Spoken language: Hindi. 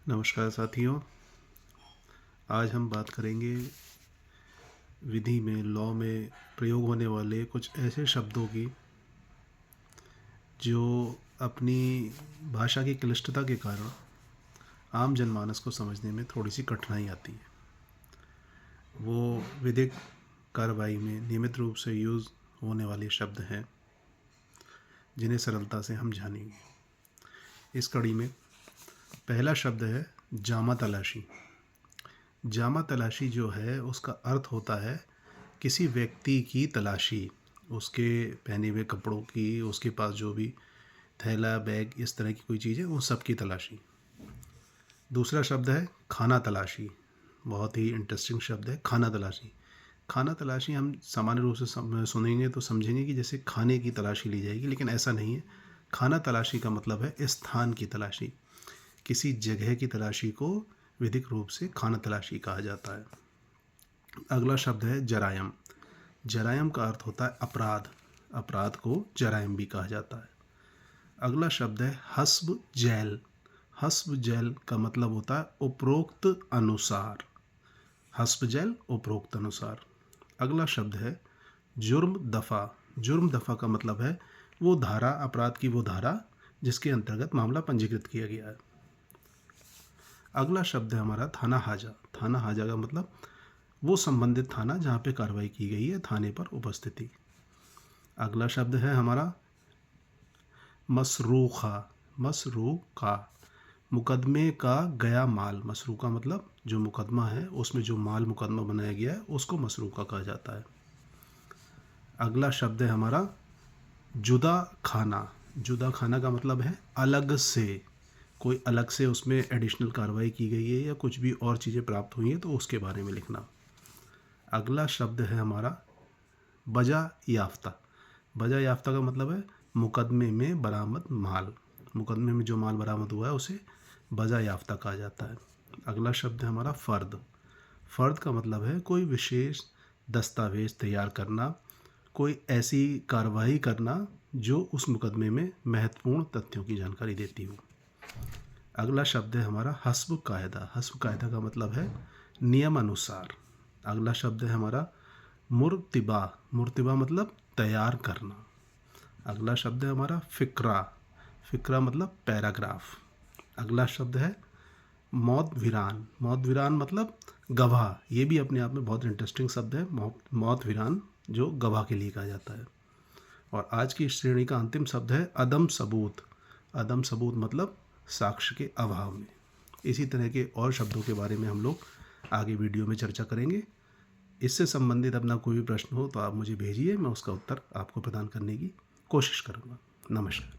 नमस्कार साथियों। आज हम बात करेंगे विधि में, लॉ में प्रयोग होने वाले कुछ ऐसे शब्दों की जो अपनी भाषा की क्लिष्टता के कारण आम जनमानस को समझने में थोड़ी सी कठिनाई आती है। वो विधिक कार्रवाई में नियमित रूप से यूज़ होने वाले शब्द हैं जिन्हें सरलता से हम जानेंगे। इस कड़ी में पहला शब्द है जामा तलाशी। जामा तलाशी जो है उसका अर्थ होता है किसी व्यक्ति की तलाशी, उसके पहने हुए कपड़ों की, उसके पास जो भी थैला बैग इस तरह की कोई चीज़ है वो सब की तलाशी। दूसरा शब्द है खाना तलाशी। बहुत ही इंटरेस्टिंग शब्द है खाना तलाशी। खाना तलाशी हम सामान्य रूप से सुनेंगे तो समझेंगे कि जैसे खाने की तलाशी ली जाएगी, लेकिन ऐसा नहीं है। खाना तलाशी का मतलब है स्थान की तलाशी, किसी जगह की तलाशी को विधिक रूप से खाना तलाशी कहा जाता है। अगला शब्द है जरायम। जरायम का अर्थ होता है अपराध, अपराध को जरायम भी कहा जाता है। अगला शब्द है हस्ब जैल। हस्ब जैल का मतलब होता है उपरोक्त अनुसार। हस्ब जैल उपरोक्त अनुसार। अगला शब्द है जुर्म दफ़ा। जुर्म दफ़ा का मतलब है वो धारा, अपराध की वो धारा जिसके अंतर्गत मामला पंजीकृत किया गया है। अगला शब्द है हमारा थाना हाजा। थाना हाजा का मतलब वो संबंधित थाना जहाँ पे कार्रवाई की गई है, थाने पर उपस्थिति। अगला शब्द है हमारा मसरूखा। मसरूखा मुकदमे का गया माल। मसरूखा मतलब जो मुकदमा है उसमें जो माल मुकदमा बनाया गया है उसको मसरूखा कहा जाता है। अगला शब्द है हमारा जुदा खाना। जुदा खाना का मतलब है अलग से, कोई अलग से उसमें एडिशनल कार्रवाई की गई है या कुछ भी और चीज़ें प्राप्त हुई हैं तो उसके बारे में लिखना। अगला शब्द है हमारा बजा याफ्ता। बजा याफ्ता का मतलब है मुकदमे में बरामद माल। मुकदमे में जो माल बरामद हुआ है उसे बजा याफ्ता कहा जाता है। अगला शब्द है हमारा फ़र्द। फ़र्द का मतलब है कोई विशेष दस्तावेज़ तैयार करना, कोई ऐसी कार्रवाई करना जो उस मुकदमे में महत्वपूर्ण तथ्यों की जानकारी देती हो। अगला शब्द है हमारा हस्ब कायदा। हस्ब कायदा का मतलब है नियम अनुसार। अगला शब्द है हमारा मुर्तिबा। मुर्तिबा मतलब तैयार करना। अगला शब्द है हमारा फ़िक्रा। फ़िक्रा मतलब पैराग्राफ। अगला शब्द है मौत विरान। मौत विरान मतलब गवाह। ये भी अपने आप में बहुत इंटरेस्टिंग शब्द है। मौत विरान जो गवाह के लिए कहा जाता है। और आज की इस श्रेणी का अंतिम शब्द है अदम सबूत। अदम सबूत मतलब साक्ष्य के अभाव में। इसी तरह के और शब्दों के बारे में हम लोग आगे वीडियो में चर्चा करेंगे। इससे संबंधित अपना कोई भी प्रश्न हो तो आप मुझे भेजिए, मैं उसका उत्तर आपको प्रदान करने की कोशिश करूँगा। नमस्कार।